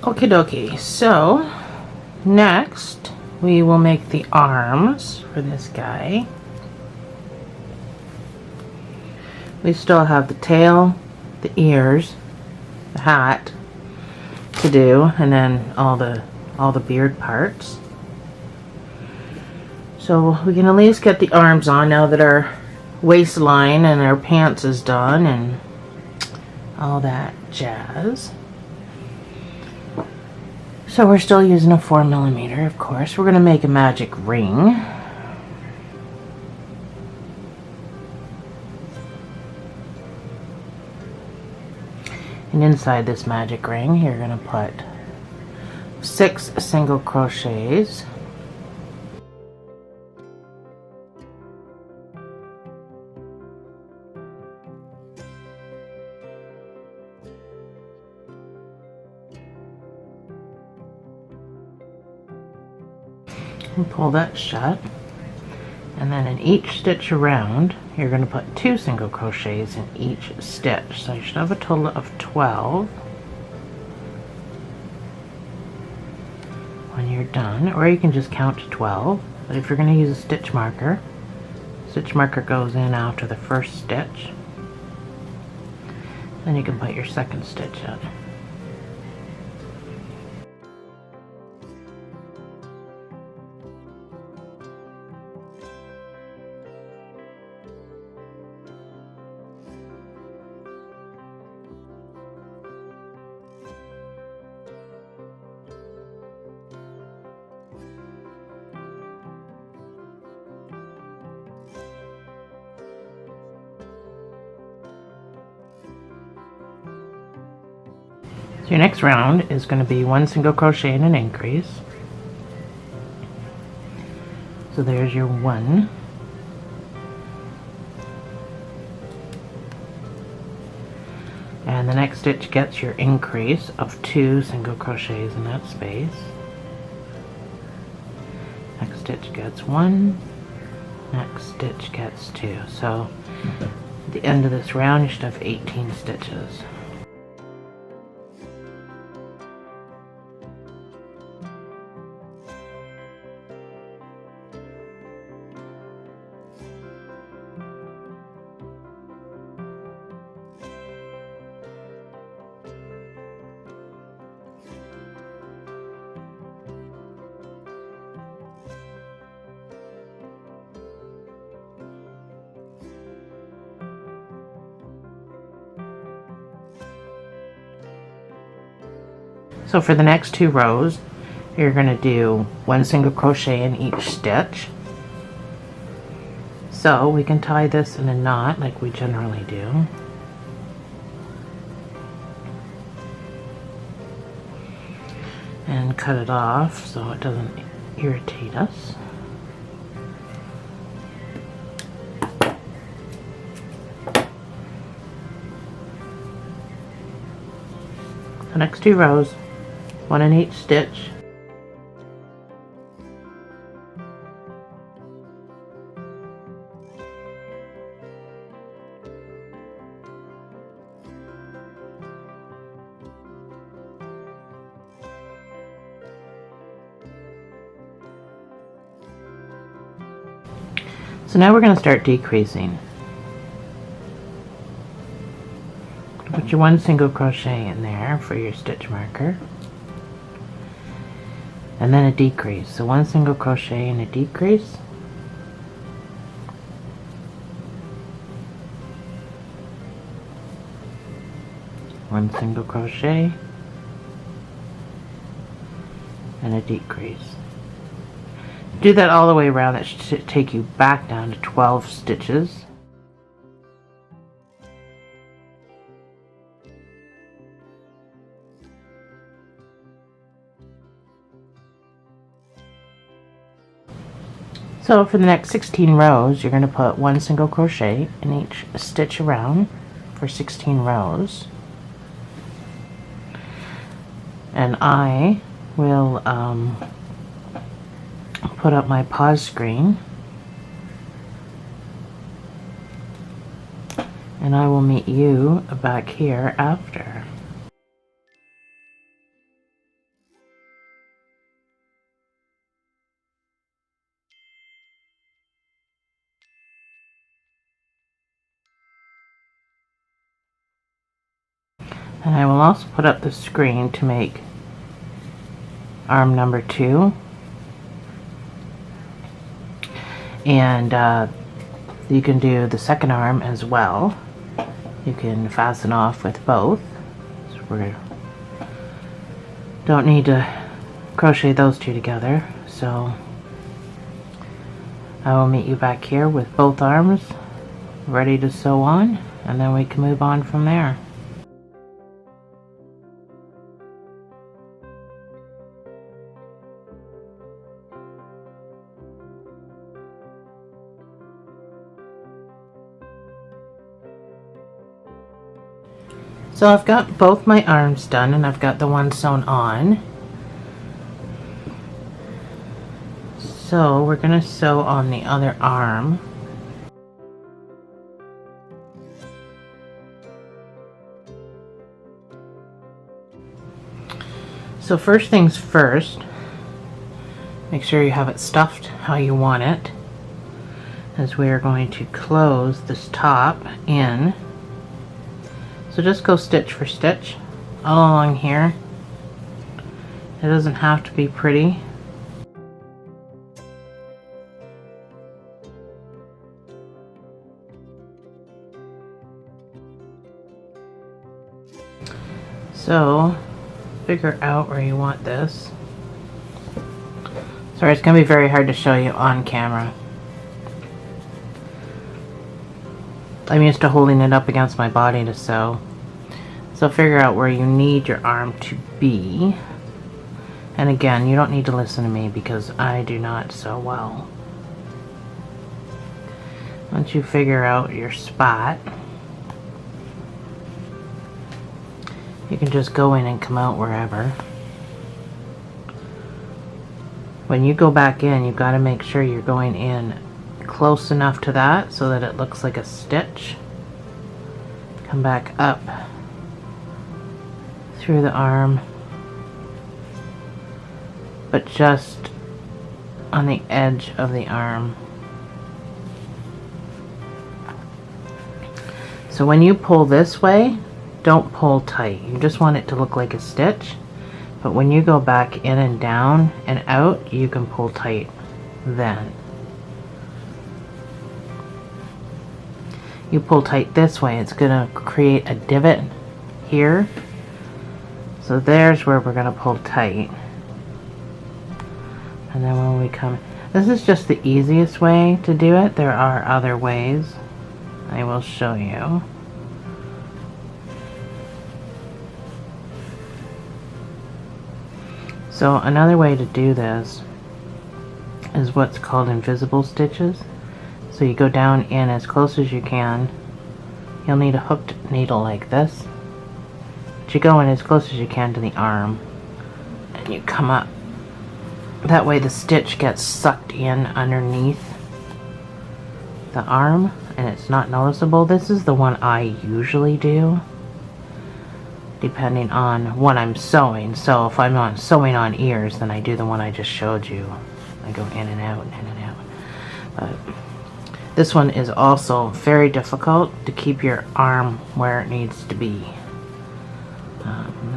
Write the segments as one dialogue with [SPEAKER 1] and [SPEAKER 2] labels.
[SPEAKER 1] Okie dokie, so next we will make the arms for this guy. We still have the tail, the ears, the hat to do, and then all the beard parts. So we can at least get the arms on now that our waistline and our pants is done and all that jazz. So we're still using a 4mm, of course. We're going to make a magic ring. And inside this magic ring, you're going to put 6 single crochets. And pull that shut, and then in each stitch around you're going to put 2 single crochets in each stitch, so you should have a total of 12 when you're done, or you can just count to 12, but if you're going to use a stitch marker goes in after the first stitch, then you can put your second stitch in. Your next round is going to be 1 single crochet and an increase. So there's your 1. And the next stitch gets your increase of 2 single crochets in that space. Next stitch gets 1. Next stitch gets 2. So at the end of this round you should have 18 stitches. So for the next 2 rows, you're going to do 1 single crochet in each stitch. So we can tie this in a knot like we generally do. And cut it off so it doesn't irritate us. The next 2 rows, 1 in each stitch. So now we're going to start decreasing. Put your 1 single crochet in there for your stitch marker, and then a decrease. So 1 single crochet and a decrease, one single crochet and a decrease. Do that all the way around. That should take you back down to 12 stitches. So for the next 16 rows, you're going to put 1 single crochet in each stitch around for 16 rows. And I will put up my pause screen, and I will meet you back here after. And I will also put up the screen to make arm number 2. And you can do the second arm as well. You can fasten off with both. So we don't need to crochet those two together. So I will meet you back here with both arms ready to sew on, and then we can move on from there. So I've got both my arms done, and I've got the one sewn on. So we're going to sew on the other arm. So first things first, make sure you have it stuffed how you want it, as we are going to close this top in. So just go stitch for stitch all along here. It doesn't have to be pretty. So figure out where you want this. Sorry, it's going to be very hard to show you on camera. I'm used to holding it up against my body to sew. So figure out where you need your arm to be. And again, you don't need to listen to me because I do not sew well. Once you figure out your spot, you can just go in and come out wherever. When you go back in, you've got to make sure you're going in close enough to that so that it looks like a stitch. Come back up through the arm, but just on the edge of the arm. So when you pull this way, don't pull tight. You just want it to look like a stitch. But when you go back in and down and out, you can pull tight then. You pull tight this way, it's going to create a divot here. So there's where we're going to pull tight. And then when we come, this is just the easiest way to do it. There are other ways. I will show you. So another way to do this is what's called invisible stitches. So you go down in as close as you can. You'll need a hooked needle like this. But you go in as close as you can to the arm, and you come up. That way the stitch gets sucked in underneath the arm and it's not noticeable. This is the one I usually do, depending on what I'm sewing. So if I'm sewing on ears, then I do the one I just showed you. I go in and out, in and out. But this one is also very difficult to keep your arm where it needs to be.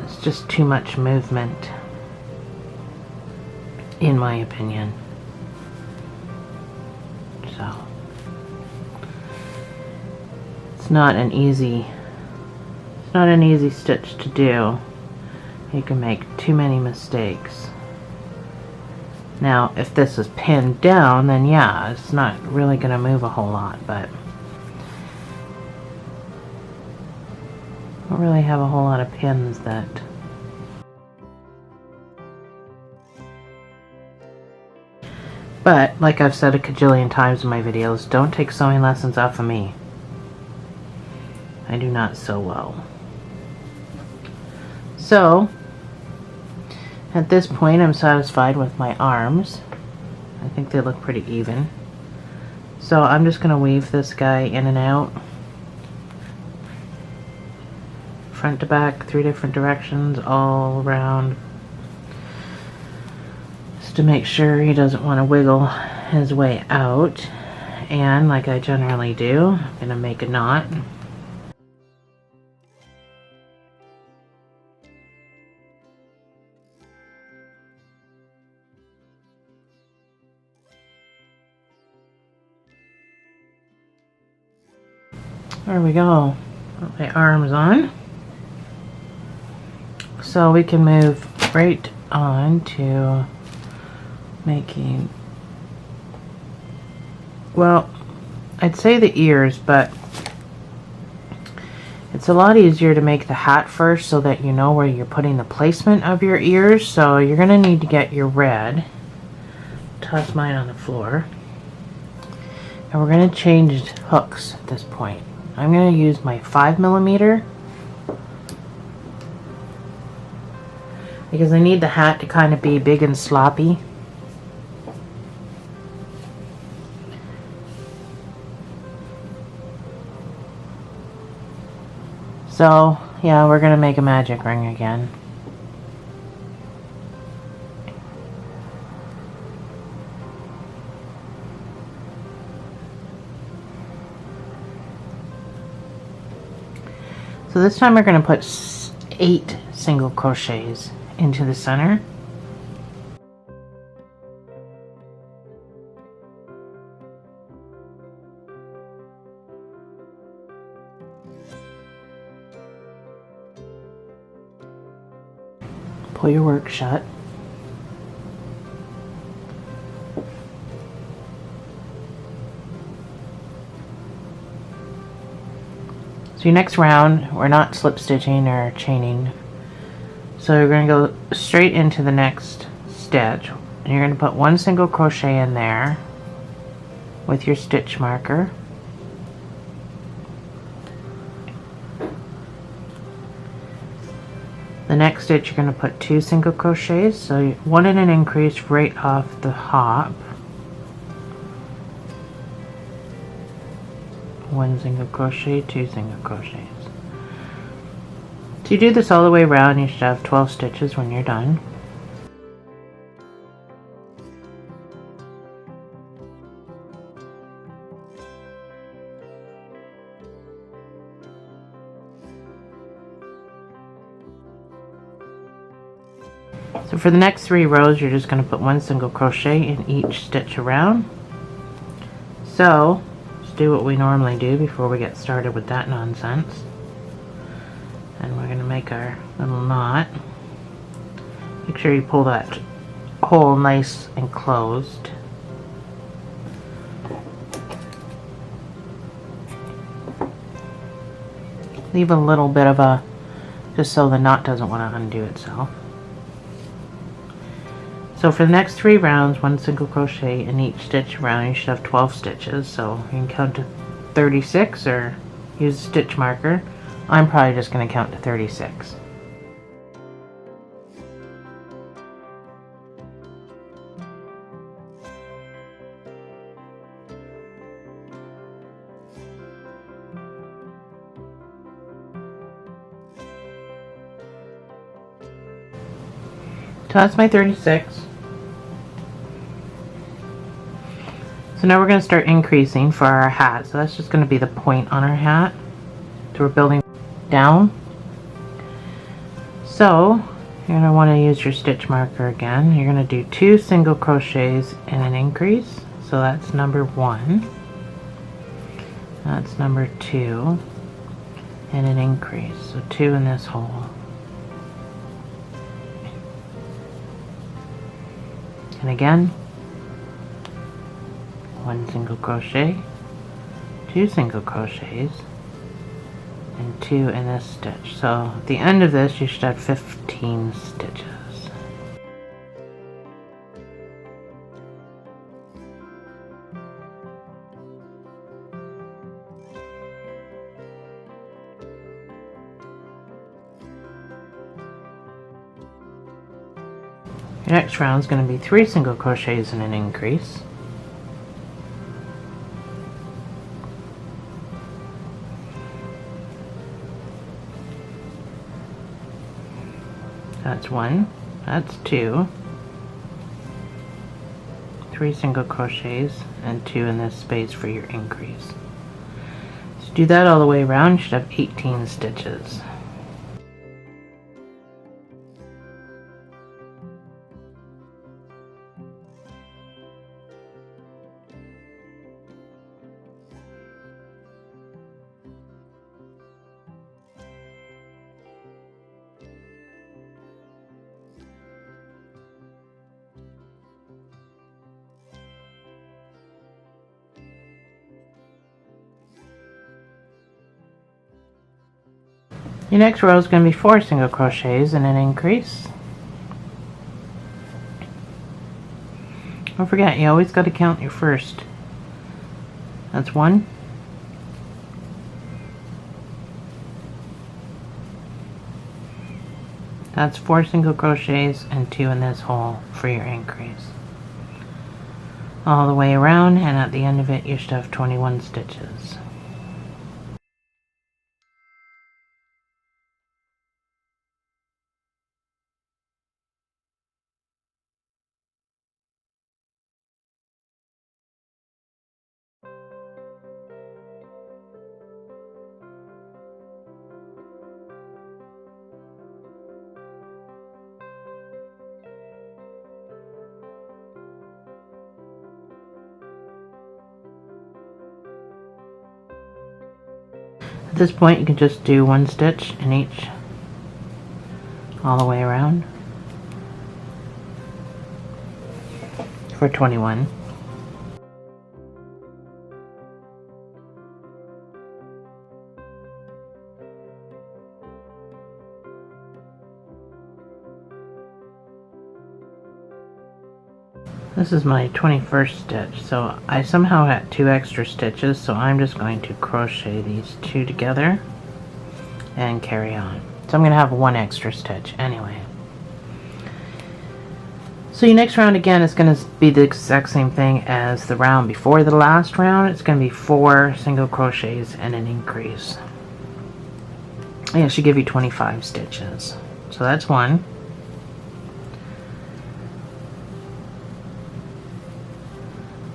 [SPEAKER 1] It's just too much movement, in my opinion. So it's not an easy stitch to do. You can make too many mistakes. Now, if this is pinned down, then yeah, it's not really going to move a whole lot, but I don't really have a whole lot of pins that but like I've said a cajillion times in my videos, don't take sewing lessons off of me. I do not sew well. So at this point I'm satisfied with my arms. I think they look pretty even. So I'm just going to weave this guy in and out, front to back, 3 different directions, all around, just to make sure he doesn't want to wiggle his way out. And like I generally do, I'm going to make a knot. There we go. Put my arms on. So we can move right on to making, well, I'd say the ears, but it's a lot easier to make the hat first so that you know where you're putting the placement of your ears. So you're going to need to get your red. Toss mine on the floor. And we're going to change hooks at this point. I'm going to use my 5mm because I need the hat to kind of be big and sloppy. So, yeah, we're going to make a magic ring again. So this time we're going to put 8 single crochets into the center. Pull your work shut. So your next round, we're not slip stitching or chaining. So you're going to go straight into the next stitch. And you're going to put 1 single crochet in there with your stitch marker. The next stitch you're going to put 2 single crochets, so 1 in an increase right off the hop. 1 single crochet, 2 single crochets. So you do this all the way around, you should have 12 stitches when you're done. So for the next 3 rows, you're just going to put 1 single crochet in each stitch around. So let's do what we normally do before we get started with that nonsense. And we're going to make our little knot. Make sure you pull that hole nice and closed. Leave a little bit of a, just so the knot doesn't want to undo itself. So for the next 3 rounds, 1 single crochet in each stitch around. You should have 12 stitches, so you can count to 36 or use a stitch marker. I'm probably just going to count to 36. So that's my 36. So now we're going to start increasing for our hat. So that's just going to be the point on our hat. So we're building down. So you're going to want to use your stitch marker again. You're going to do 2 single crochets in an increase. So that's number 1. That's number 2 in an increase. So 2 in this hole. And again, 1 single crochet, 2 single crochets, and 2 in this stitch. So at the end of this, you should have 15 stitches. Your next round is going to be 3 single crochets in an increase. That's 1, that's 2, 3 single crochets, and 2 in this space for your increase. So do that all the way around, you should have 18 stitches. Your next row is going to be 4 single crochets and an increase. Don't forget, you always got to count your first. That's 1. That's 4 single crochets and 2 in this hole for your increase. All the way around, and at the end of it you should have 21 stitches. At this point you can just do 1 stitch in each all the way around for 21. This is my 21st stitch, so I somehow had 2 extra stitches, so I'm just going to crochet these 2 together and carry on. So I'm going to have 1 extra stitch anyway. So your next round again is going to be the exact same thing as the round before the last round. It's going to be 4 single crochets and an increase. And it should give you 25 stitches. So that's 1.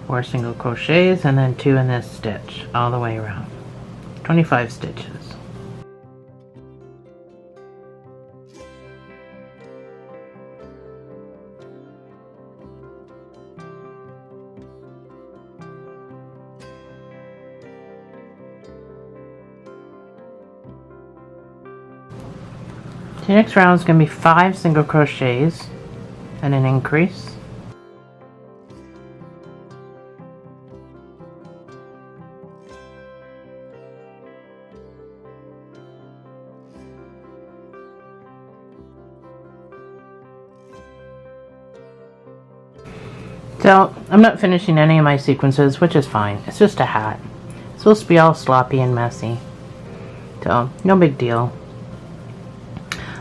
[SPEAKER 1] Four single crochets and then 2 in this stitch all the way around. 25 stitches. The next round is going to be 5 single crochets and an increase. So, I'm not finishing any of my sequences, which is fine. It's just a hat. It's supposed to be all sloppy and messy. So, no big deal.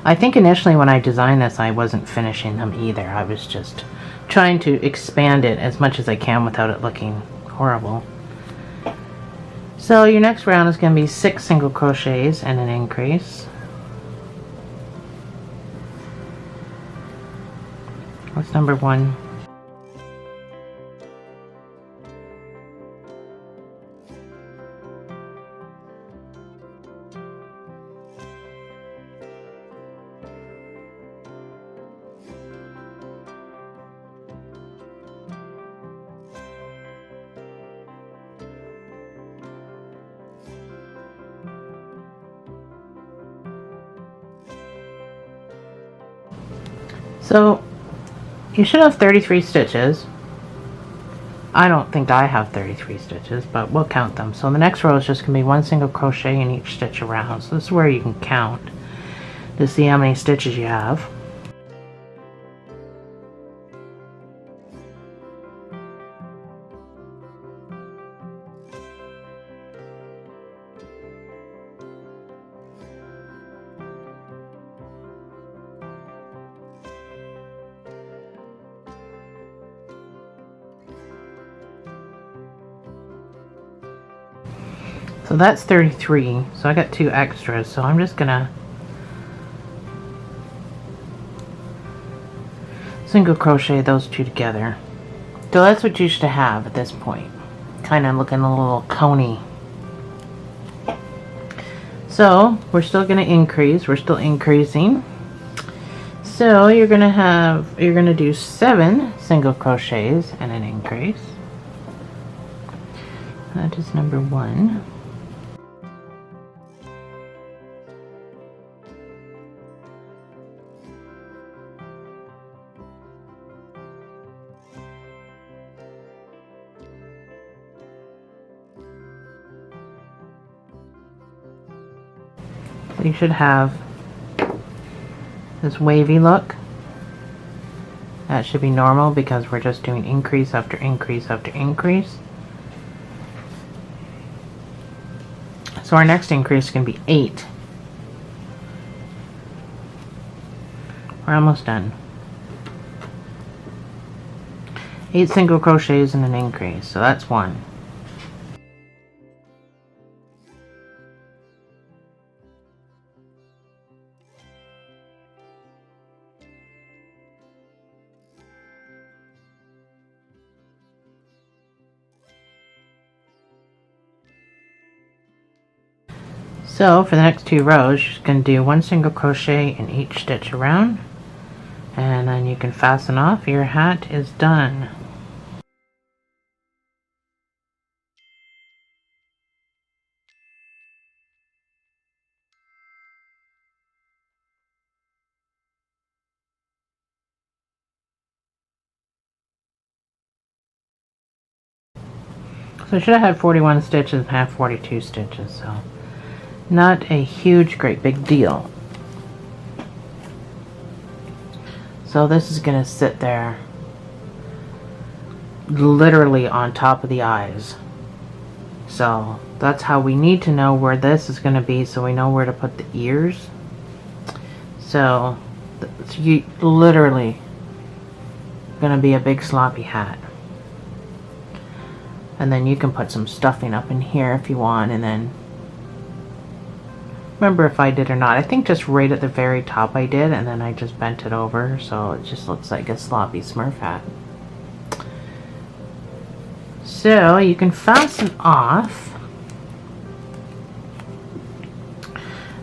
[SPEAKER 1] I think initially when I designed this, I wasn't finishing them either. I was just trying to expand it as much as I can without it looking horrible. So, your next round is going to be 6 single crochets and an increase. What's number 1? So, you should have 33 stitches. I don't think I have 33 stitches, but we'll count them. So the next row is just going to be 1 single crochet in each stitch around. So this is where you can count to see how many stitches you have. So that's 33, so I got 2 extras, so I'm just gonna single crochet those 2 together. So that's what you should have at this point. Kind of looking a little coney. So we're still gonna increase, we're still increasing. So you're gonna do 7 single crochets and an increase. That is number 1. you should have this wavy look. That should be normal because we're just doing increase after increase after increase. So our next increase is going to be 8. We're almost done. 8 single crochets and an increase, so that's 1. So for the next 2 rows, you're just going to do 1 single crochet in each stitch around, and then you can fasten off. Your hat is done. So I should have had 41 stitches and have 42 stitches, so not a huge, great big deal. So this is going to sit there literally on top of the eyes. So that's how we need to know where this is going to be, so we know where to put the ears. So you literally going to be a big sloppy hat. And then you can put some stuffing up in here if you want, and then remember if I did or not. I think just right at the very top I did, and then I just bent it over so it just looks like a sloppy Smurf hat. So you can fasten off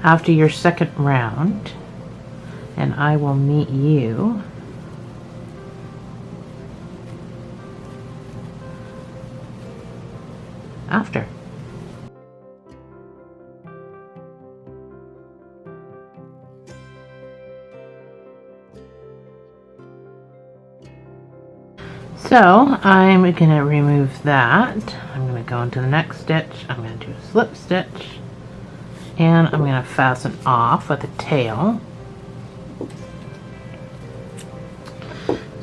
[SPEAKER 1] after your second round, and I will meet you after. So I'm going to remove that. I'm going to go into the next stitch. I'm going to do a slip stitch, and I'm going to fasten off with a tail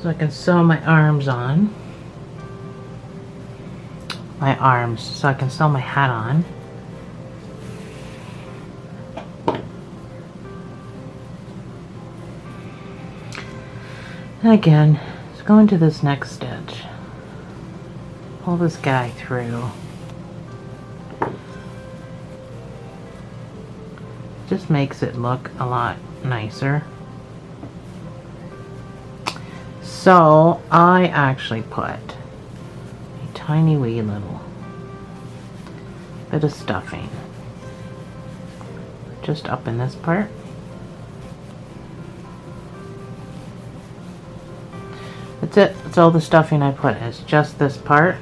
[SPEAKER 1] so I can sew my arms on. So I can sew my hat on. And again, let's go into this next stitch. Pull this guy through. Just makes it look a lot nicer. So I actually put tiny wee little bit of stuffing just up in this part. That's it. That's all the stuffing I put is just this part.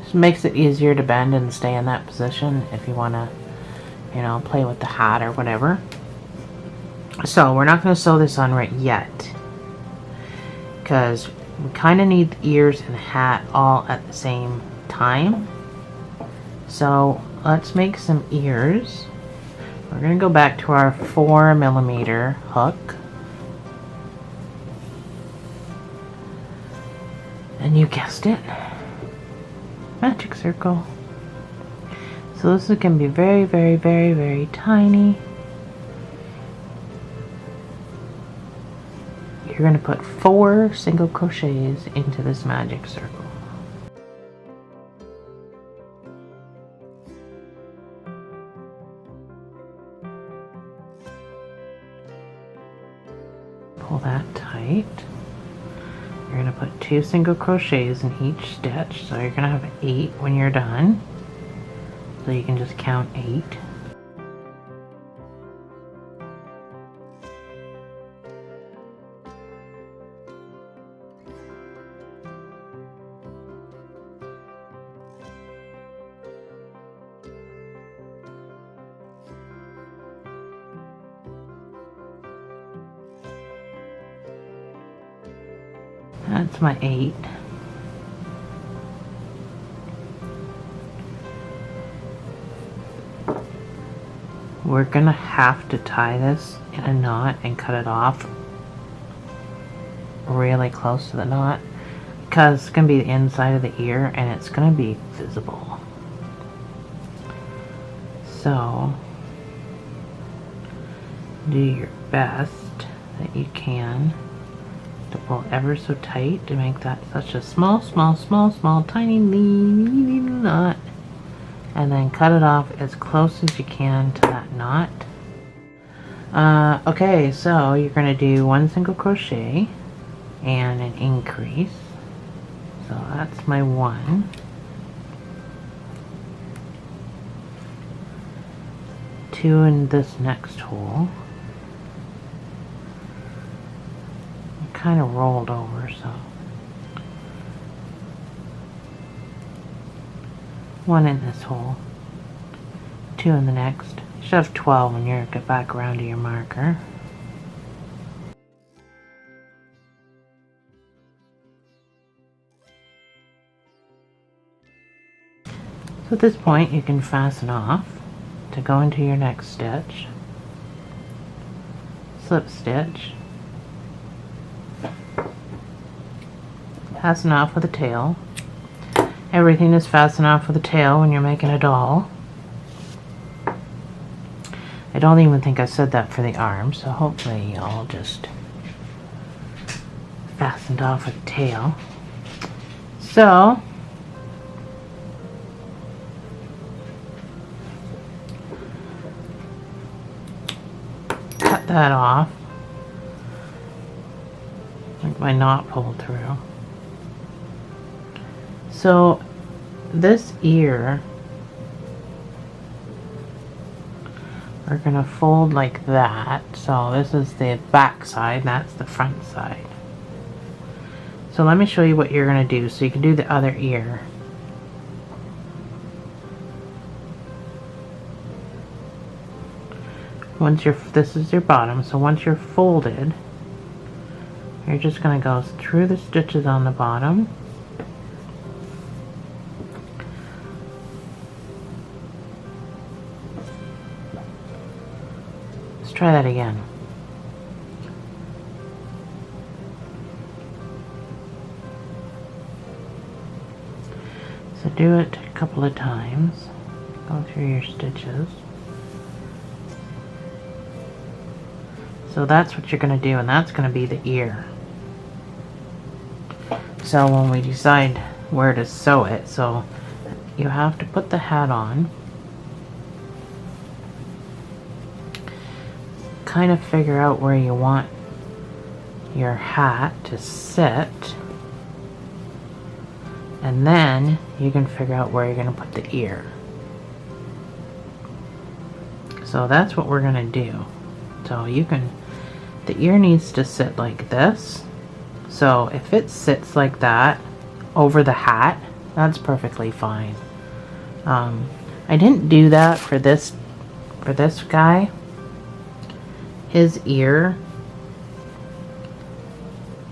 [SPEAKER 1] Just makes it easier to bend and stay in that position if you want to, you know, play with the hat or whatever. So we're not going to sew this on right yet because we kind of need the ears and the hat all at the same time. So let's make some ears. We're going to go back to our 4mm hook. And you guessed it, magic circle. So this is going to be very, very, very, very tiny. You're going to put 4 single crochets into this magic circle. Pull that tight. You're going to put 2 single crochets in each stitch, so you're going to have 8 when you're done. So you can just count 8. That's my 8. we're gonna have to tie this in a knot and cut it off really close to the knot, because it's gonna be the inside of the ear and it's gonna be visible. So do your best that you can to pull ever so tight to make that such a small, tiny little knot, and then cut it off as close as you can to that knot. Okay, so you're going to do 1 single crochet and an increase. So that's my 1. 2 in this next hole. Kind of rolled over, so 1 in this hole, 2 in the next. You should have 12 when you get back around to your marker. So at this point you can fasten off to go into your next stitch. Slip stitch. Fasten off with a tail. Everything is fastened off with a tail when you're making a doll. I don't even think I said that for the arm, so hopefully y'all just fastened off with a tail. So cut that off. Like my knot pulled through. So this ear we're gonna fold like that. So this is the back side, that's the front side. So let me show you what you're gonna do so you can do the other ear. Once this is your bottom, so once you're folded, you're just gonna go through the stitches on the bottom. Try that again. So do it a couple of times. Go through your stitches. So that's what you're going to do, and that's going to be the ear. So when we decide where to sew it, so you have to put the hat on. Kind of figure out where you want your hat to sit, and then you can figure out where you're going to put the ear. So that's what we're going to do. So the ear needs to sit like this. So if it sits like that over the hat, that's perfectly fine. I didn't do that for this guy. His ear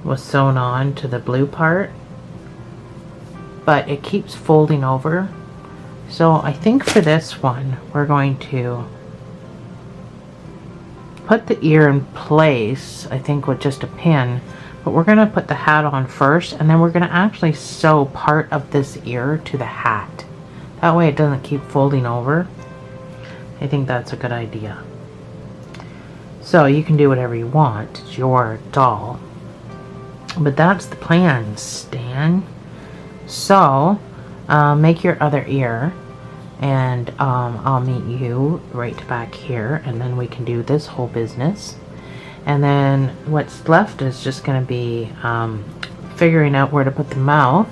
[SPEAKER 1] was sewn on to the blue part, but it keeps folding over. So I think for this one, we're going to put the ear in place, I think with just a pin, but we're going to put the hat on first, and then we're going to actually sew part of this ear to the hat. That way it doesn't keep folding over. I think that's a good idea. So you can do whatever you want, it's your doll. But that's the plan, Stan. So, make your other ear, and I'll meet you right back here, and then we can do this whole business. And then what's left is just going to be figuring out where to put the mouth,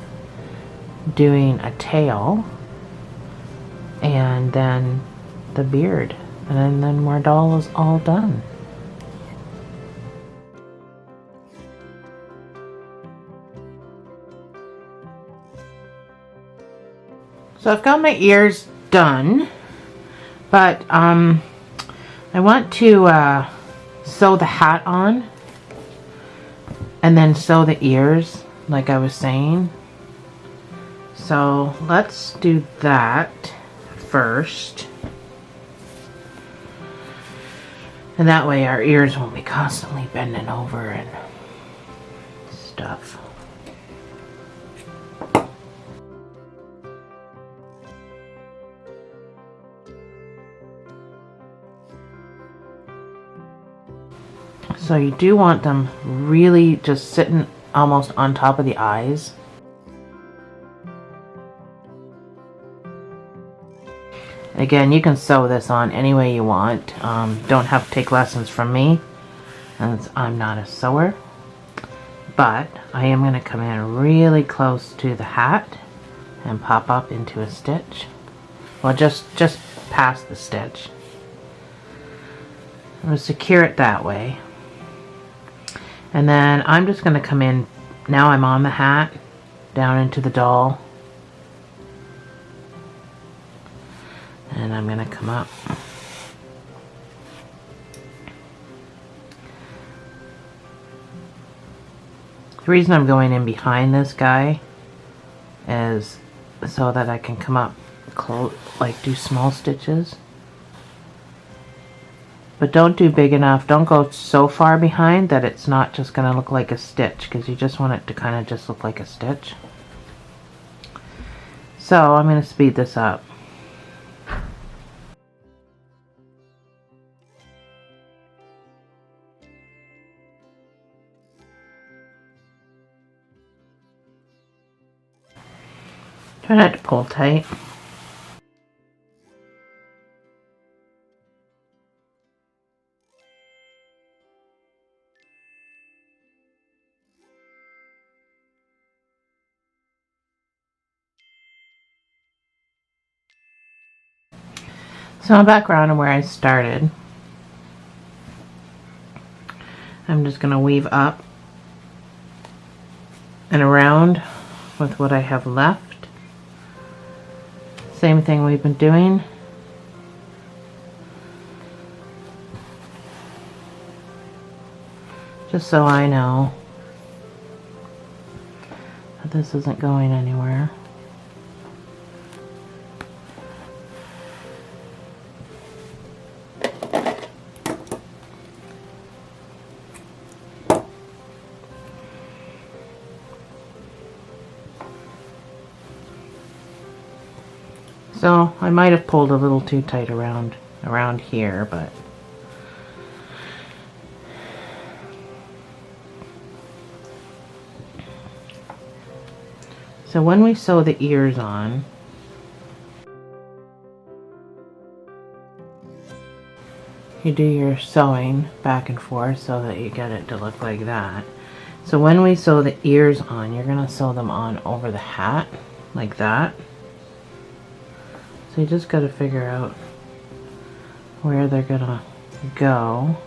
[SPEAKER 1] doing a tail, and then the beard. And then our doll is all done. So I've got my ears done, but I want to sew the hat on and then sew the ears like I was saying. So let's do that first. And that way our ears won't be constantly bending over and stuff. So you do want them really just sitting almost on top of the eyes. Again, you can sew this on any way you want. Don't have to take lessons from me, as I'm not a sewer. But I am going to come in really close to the hat and pop up into a stitch. Well, just past the stitch. I'm going to secure it that way. And then I'm just going to come in, now I'm on the hat, down into the doll. And I'm going to come up. The reason I'm going in behind this guy is so that I can come up close, like do small stitches. But don't do big enough. Don't go so far behind that it's not just going to look like a stitch, because you just want it to kind of just look like a stitch. So I'm going to speed this up. Try not to pull tight. So I'm back around to where I started. I'm just going to weave up and around with what I have left. Same thing we've been doing. Just so I know that this isn't going anywhere. So I might have pulled a little too tight around here, but so when we sew the ears on, you do your sewing back and forth so that you get it to look like that. So when we sew the ears on, you're going to sew them on over the hat like that. So you just got to figure out where they're going to go.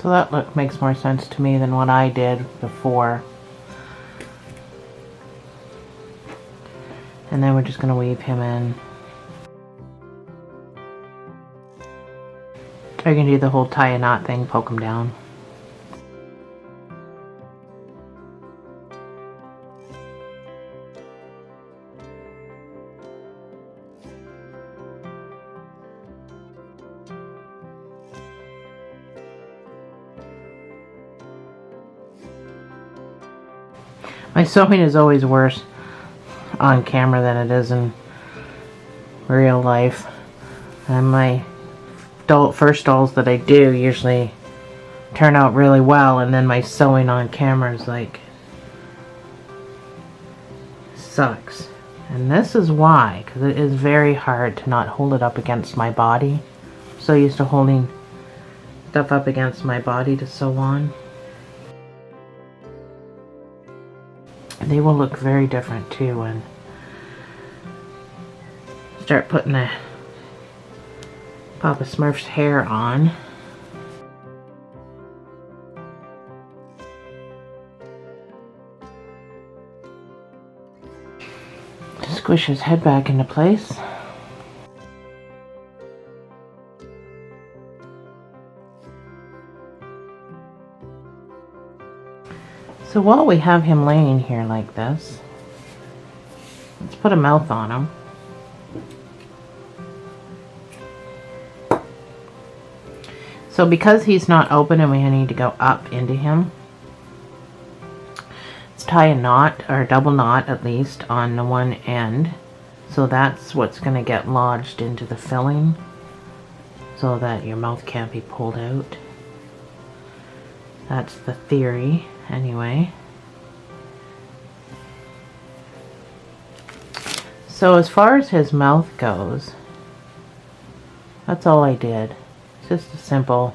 [SPEAKER 1] So that look makes more sense to me than what I did before. And then we're just going to weave him in. Or you can do the whole tie a knot thing, poke him down. My sewing is always worse on camera than it is in real life. And my first dolls that I do, usually turn out really well, and then my sewing on camera is like sucks. And this is why, because it is very hard to not hold it up against my body. I'm so used to holding stuff up against my body to sew on. They will look very different too when I start putting the Papa Smurf's hair on. Squish his head back into place. So while we have him laying here like this, let's put a mouth on him. So because he's not open and we need to go up into him, let's tie a knot, or a double knot at least, on the one end. So that's what's going to get lodged into the filling so that your mouth can't be pulled out. That's the theory, anyway. So as far as his mouth goes, that's all I did. It's just a simple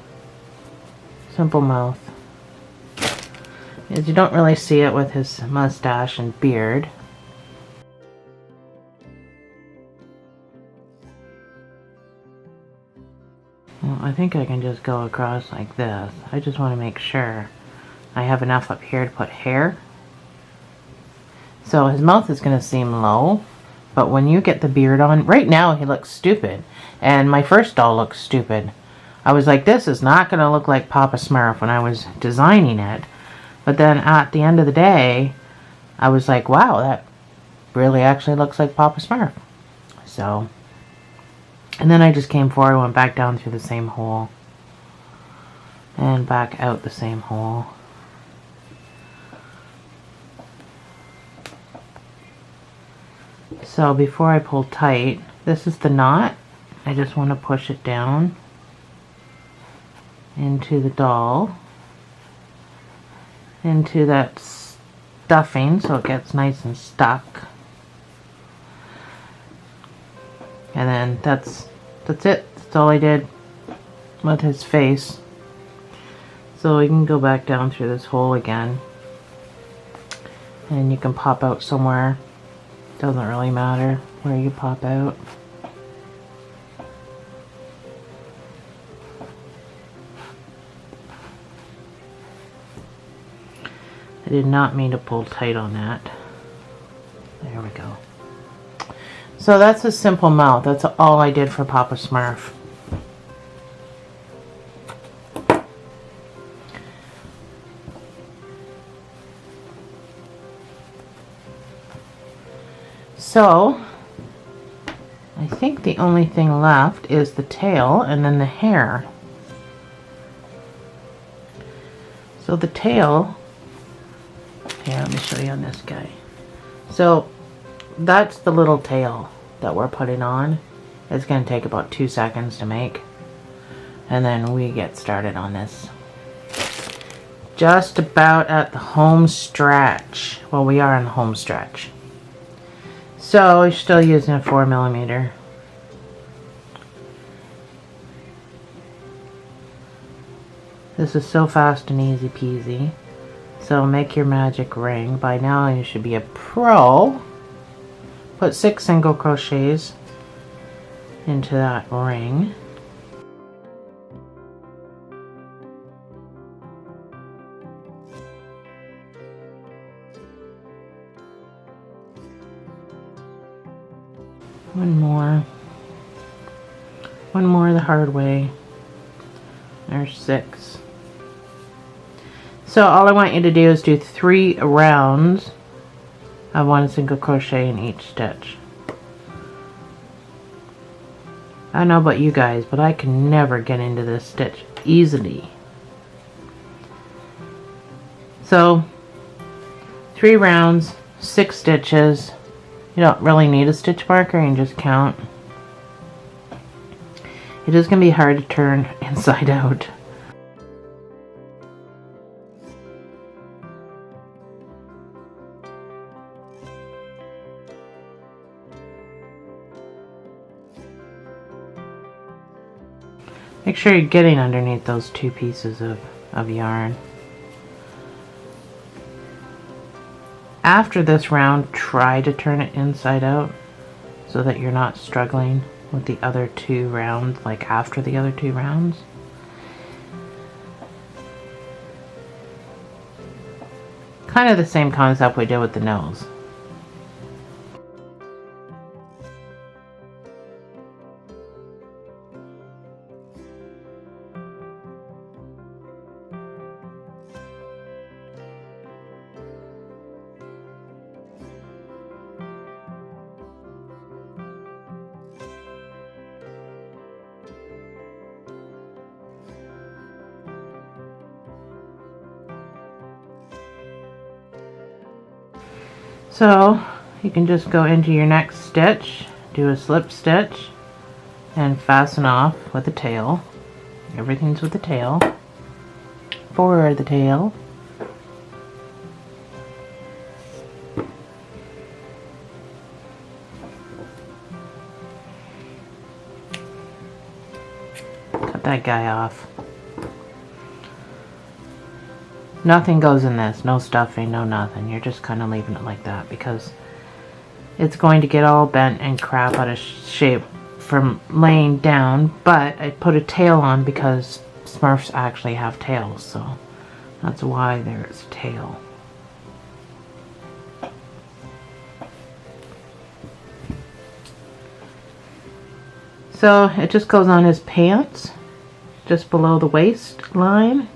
[SPEAKER 1] mouth. As you don't really see it with his mustache and beard. Well, I think I can just go across like this. I just want to make sure I have enough up here to put hair. So his mouth is going to seem low, but when you get the beard on, right now he looks stupid. And my first doll looks stupid. I was like, this is not going to look like Papa Smurf when I was designing it. But then at the end of the day, I was like, wow, that really actually looks like Papa Smurf. So, and then I just came forward, went back down through the same hole. And back out the same hole. So before I pull tight, this is the knot. I just want to push it down into the doll, into that stuffing so it gets nice and stuck. And then that's it. That's all I did with his face. So we can go back down through this hole again. And you can pop out somewhere. Doesn't really matter where you pop out. I did not mean to pull tight on that. There we go. So that's a simple mouth. That's all I did for Papa Smurf. So I think the only thing left is the tail and then the hair. So the tail, here, let me show you on this guy. So that's the little tail that we're putting on. It's going to take about 2 seconds to make. And then we get started on this. Just about at the home stretch. Well, we are in the home stretch. So we're still using a 4mm. This is so fast and easy peasy. So make your magic ring. By now you should be a pro. Put 6 single crochets into that ring. One more the hard way. There's 6. So all I want you to do is do 3 rounds of 1 single crochet in each stitch. I don't know about you guys, but I can never get into this stitch easily. So 3 rounds, 6 stitches. You don't really need a stitch marker, you can just count. It is going to be hard to turn inside out. Make sure you're getting underneath those 2 pieces of yarn. After this round, try to turn it inside out so that you're not struggling with the other 2 rounds, like after the other 2 rounds. Kind of the same concept we did with the nose. So you can just go into your next stitch, do a slip stitch, and fasten off with the tail. Everything's with the tail. For the tail. Cut that guy off. Nothing goes in this, no stuffing, no nothing. You're just kind of leaving it like that because it's going to get all bent and crap out of shape from laying down, but I put a tail on because Smurfs actually have tails, so that's why there's a tail. So it just goes on his pants, just below the waistline.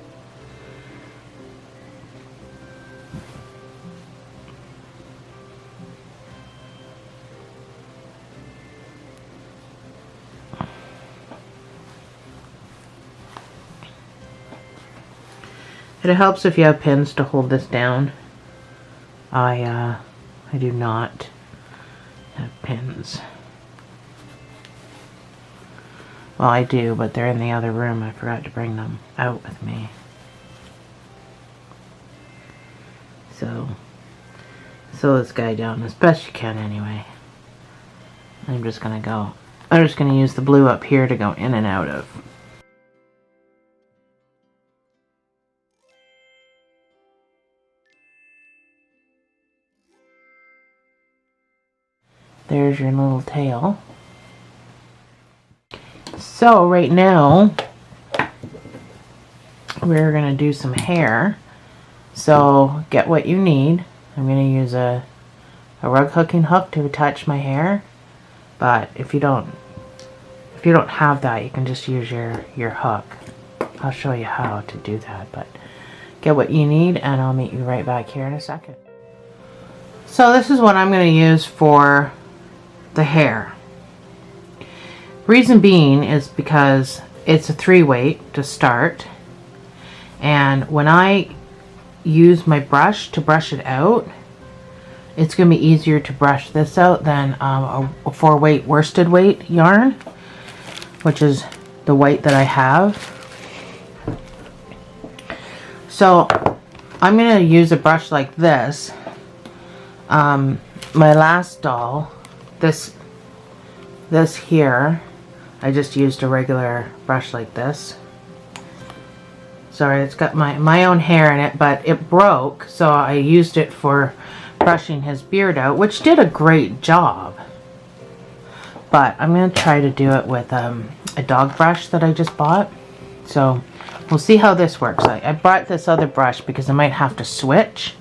[SPEAKER 1] It helps if you have pins to hold this down. I do not have pins. Well, I do, but they're in the other room. I forgot to bring them out with me. So, sew this guy down as best you can anyway. I'm just gonna use the blue up here to go in and out of. There's your little tail. So right now we're gonna do some hair. So get what you need. I'm gonna use a rug hooking hook to attach my hair, but if you don't have that, you can just use your hook. I'll show you how to do that, but get what you need and I'll meet you right back here in a second. So this is what I'm going to use for the hair. Reason being is because it's a 3-weight to start, and when I use my brush to brush it out, it's going to be easier to brush this out than a 4-weight worsted weight yarn, which is the weight that I have. So I'm going to use a brush like this. My last doll, this here, I just used a regular brush like this. Sorry, it's got my own hair in it, but it broke, so I used it for brushing his beard out, which did a great job. But I'm going to try to do it with a dog brush that I just bought. So we'll see how this works. I brought this other brush because I might have to switch.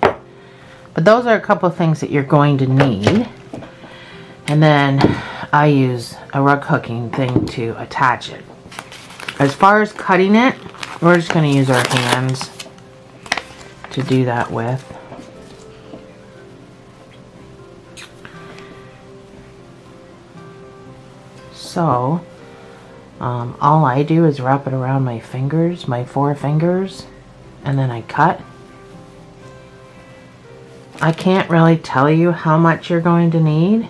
[SPEAKER 1] But those are a couple of things that you're going to need. And then I use a rug hooking thing to attach it. As far as cutting it, we're just going to use our hands to do that with. So, all I do is wrap it around my fingers, my 4 fingers, and then I cut. I can't really tell you how much you're going to need,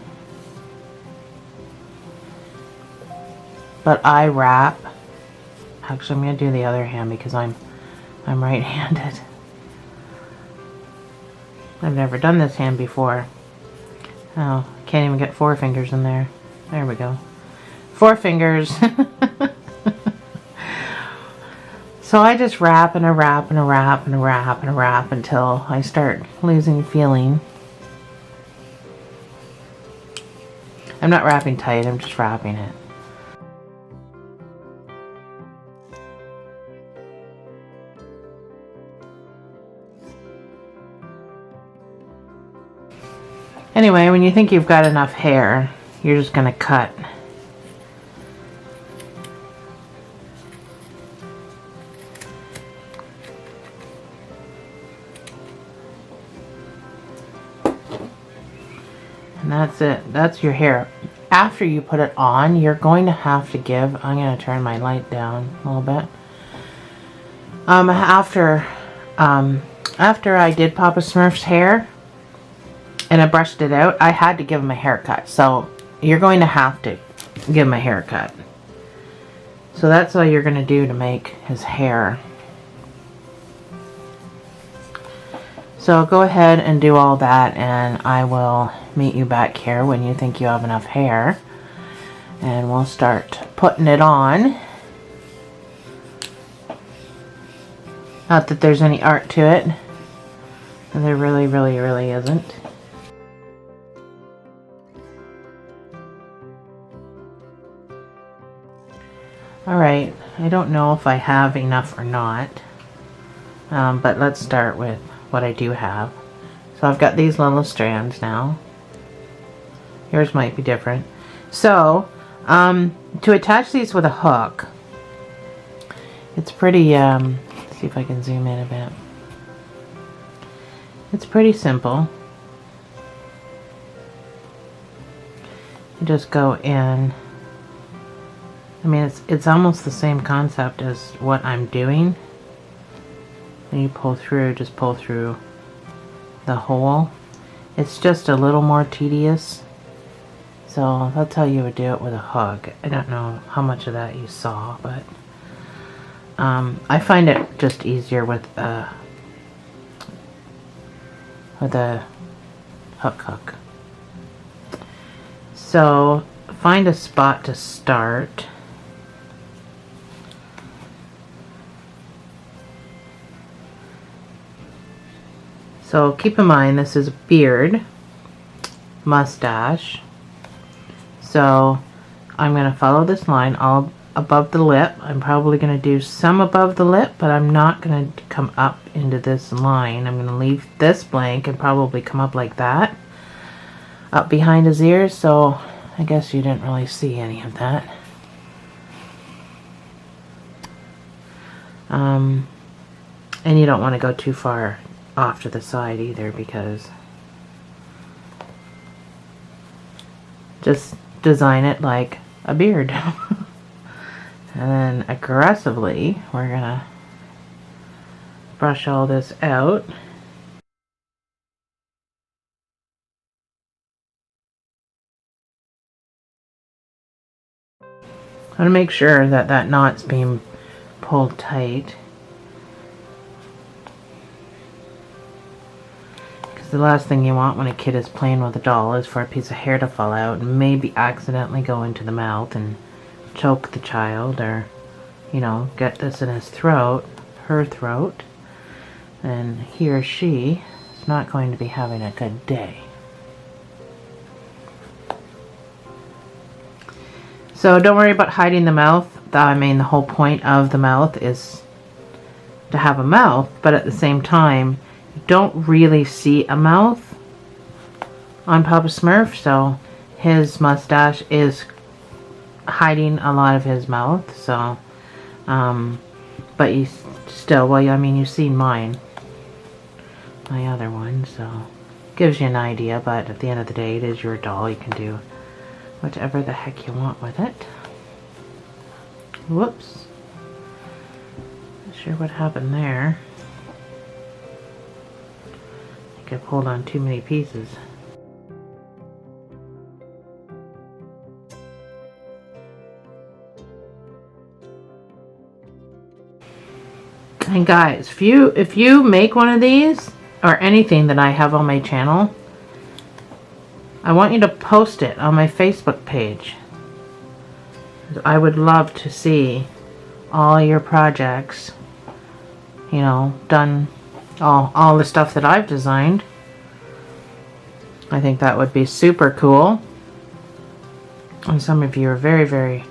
[SPEAKER 1] but I wrap. Actually, I'm going to do the other hand because I'm right-handed. I've never done this hand before. Oh, can't even get 4 fingers in there. There we go. 4 fingers. So I just wrap and I wrap and I wrap and I wrap and I wrap until I start losing feeling. I'm not wrapping tight, I'm just wrapping it. Anyway, when you think you've got enough hair, you're just going to cut. And that's it. That's your hair. After you put it on, you're going to have to give, I'm going to turn my light down a little bit. After I did Papa Smurf's hair and I brushed it out, I had to give him a haircut. So you're going to have to give him a haircut. So that's all you're going to do to make his hair. So go ahead and do all that, and I will meet you back here when you think you have enough hair. And we'll start putting it on. Not that there's any art to it. And there really isn't. Alright, I don't know if I have enough or not. But let's start with what I do have. So I've got these little strands now. Yours might be different. So, to attach these with a hook, it's pretty, let's see if I can zoom in a bit. It's pretty simple. You just go in. I mean, it's almost the same concept as what I'm doing. And you pull through, just pull through the hole. It's just a little more tedious. So that's how you would do it with a hook. I don't know how much of that you saw, but I find it just easier with a hook. So find a spot to start. So keep in mind this is a beard, mustache. So I'm going to follow this line all above the lip. I'm probably going to do some above the lip, but I'm not going to come up into this line. I'm going to leave this blank and probably come up like that, up behind his ears. So I guess you didn't really see any of that. And you don't want to go too far off to the side either, because just design it like a beard. And then aggressively we're gonna brush all this out. I want to make sure that that knot's being pulled tight. The last thing you want when a kid is playing with a doll is for a piece of hair to fall out and maybe accidentally go into the mouth and choke the child, or, you know, get this in his throat, her throat, and he or she is not going to be having a good day. So don't worry about hiding the mouth. I mean, the whole point of the mouth is to have a mouth, but at the same time, you don't really see a mouth on Papa Smurf, so his mustache is hiding a lot of his mouth. So, but you still, well, I mean, you've seen mine, my other one, so gives you an idea. But at the end of the day, it is your doll. You can do whatever the heck you want with it. Whoops. Not sure what happened there. I pulled on too many pieces. And guys, if you make one of these or anything that I have on my channel, I want you to post it on my Facebook page. I would love to see all your projects you know, done all the stuff that I've designed. I think that would be super cool. And some of you are very, very,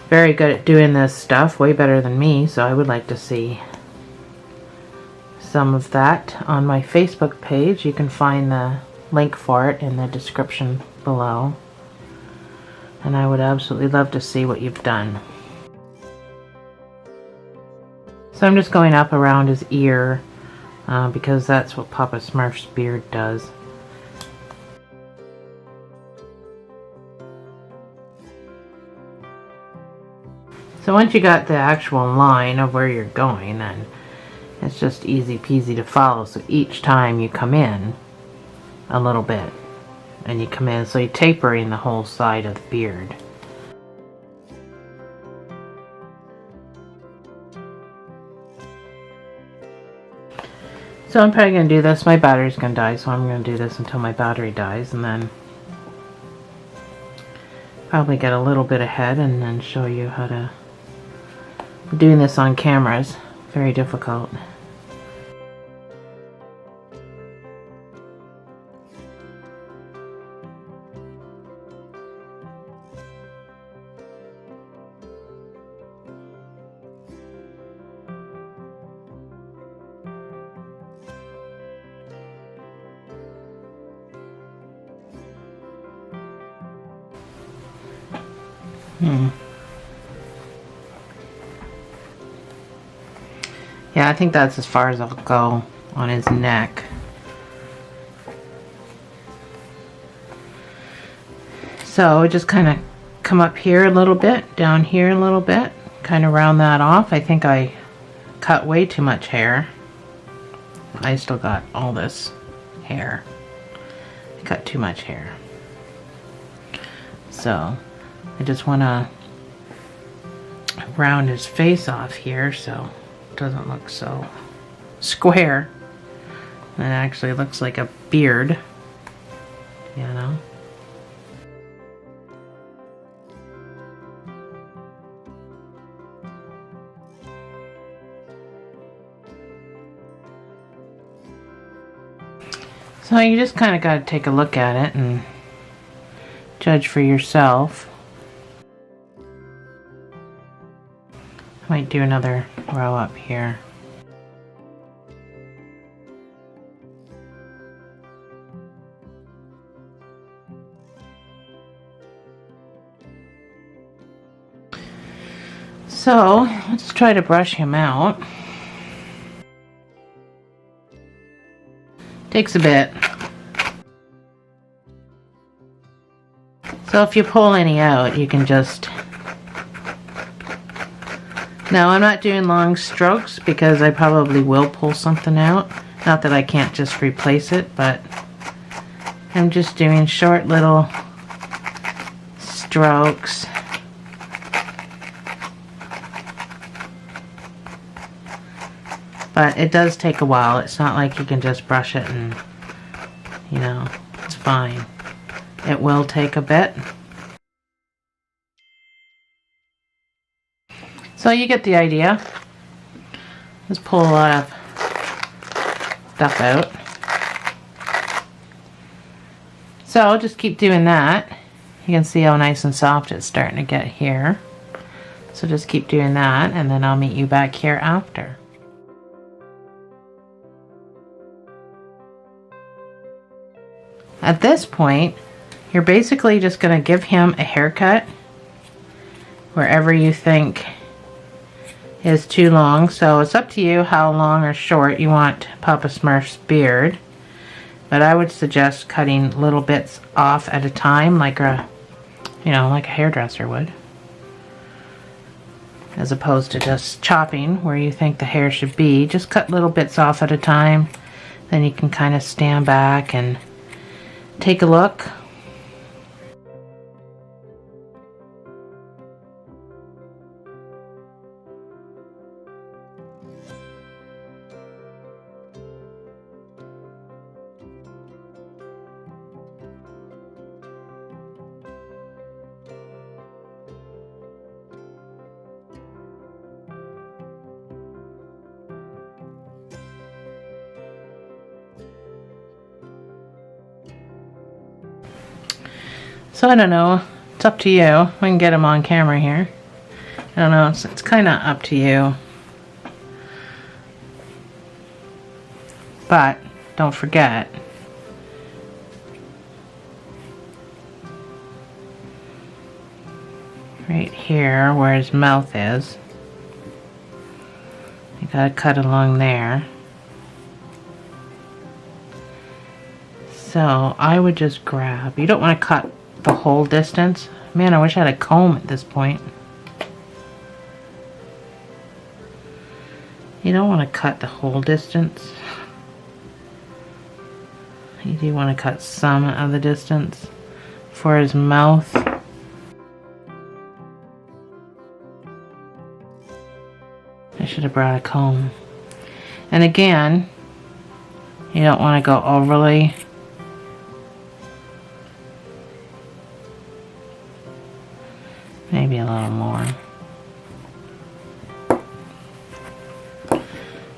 [SPEAKER 1] very good at doing this stuff, way better than me, so I would like to see some of that on my Facebook page. You can find the link for it in the description below. And I would absolutely love to see what you've done. So I'm just going up around his ear because that's what Papa Smurf's beard does. So once you got the actual line of where you're going, then it's just easy peasy to follow. So each time you come in a little bit, and you come in, so you're tapering the whole side of the beard. So I'm probably going to do this. My battery's going to die, so I'm going to do this until my battery dies, and then probably get a little bit ahead and then show you how to... Doing this on camera is very difficult. Yeah, I think that's as far as I'll go on his neck. So just kind of come up here a little bit, down here a little bit, kind of round that off. I think I cut way too much hair. I still got all this hair. I cut too much hair. So I just want to round his face off here so it doesn't look so square. It actually looks like a beard, you know. So you just kind of got to take a look at it and judge for yourself. I might do another row up here. So let's try to brush him out. Takes a bit. So if you pull any out, you can just... Now I'm not doing long strokes because I probably will pull something out. Not that I can't just replace it, but I'm just doing short little strokes. But it does take a while. It's not like you can just brush it and, you know, it's fine. It will take a bit. So you get the idea. Let's pull a lot of stuff out. So just keep doing that. You can see how nice and soft it's starting to get here. So just keep doing that, and then I'll meet you back here after. At this point, you're basically just going to give him a haircut wherever you think is too long. So it's up to you how long or short you want Papa Smurf's beard. But I would suggest cutting little bits off at a time, like a, you know, like a hairdresser would. As opposed to just chopping where you think the hair should be. Just cut little bits off at a time. Then you can kind of stand back and take a look. So I don't know. It's up to you. We can get him on camera here. I don't know. It's kind of up to you. But don't forget, right here where his mouth is, you gotta cut along there. So I would just grab, you don't want to cut the whole distance. Man, I wish I had a comb at this point. You don't want to cut the whole distance. You do want to cut some of the distance for his mouth. I should have brought a comb. And again, you don't want to go overly. Maybe a little more.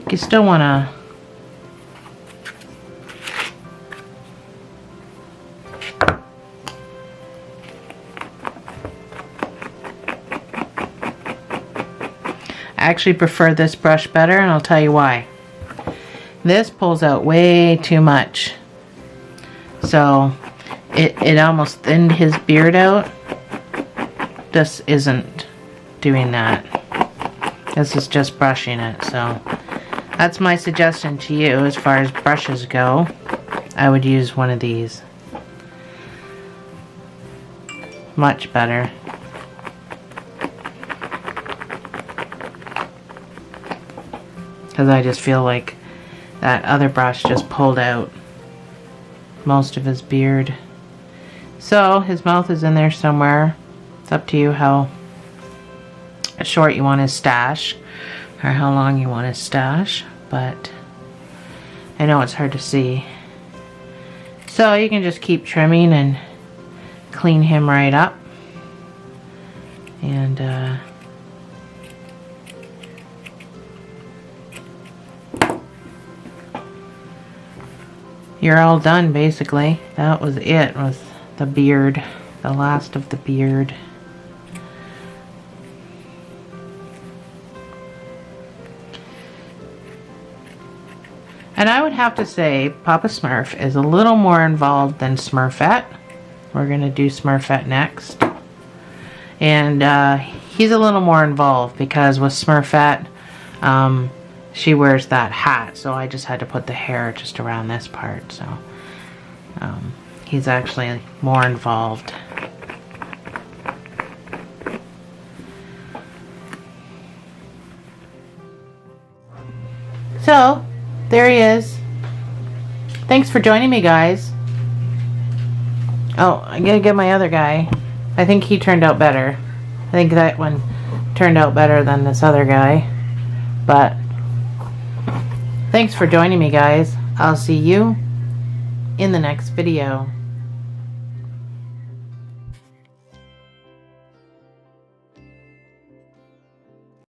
[SPEAKER 1] You still want to I actually prefer this brush better, and I'll tell you why. This pulls out way too much. So it almost thinned his beard out. This isn't doing that. This is just brushing it. So that's my suggestion to you as far as brushes go. I would use one of these. Much better. Because I just feel like that other brush just pulled out most of his beard. So his mouth is in there somewhere. It's up to you how short you want his stash or how long you want his stash, but I know it's hard to see. So you can just keep trimming and clean him right up. And you're all done basically. That was it, was the beard, the last of the beard. And I would have to say Papa Smurf is a little more involved than Smurfette. We're going to do Smurfette next. And he's a little more involved because with Smurfette, she wears that hat. So I just had to put the hair just around this part. So he's actually more involved. So there he is. Thanks for joining me, guys. Oh, I gotta get my other guy. I think he turned out better. I think that one turned out better than this other guy. But thanks for joining me, guys. I'll see you in the next video.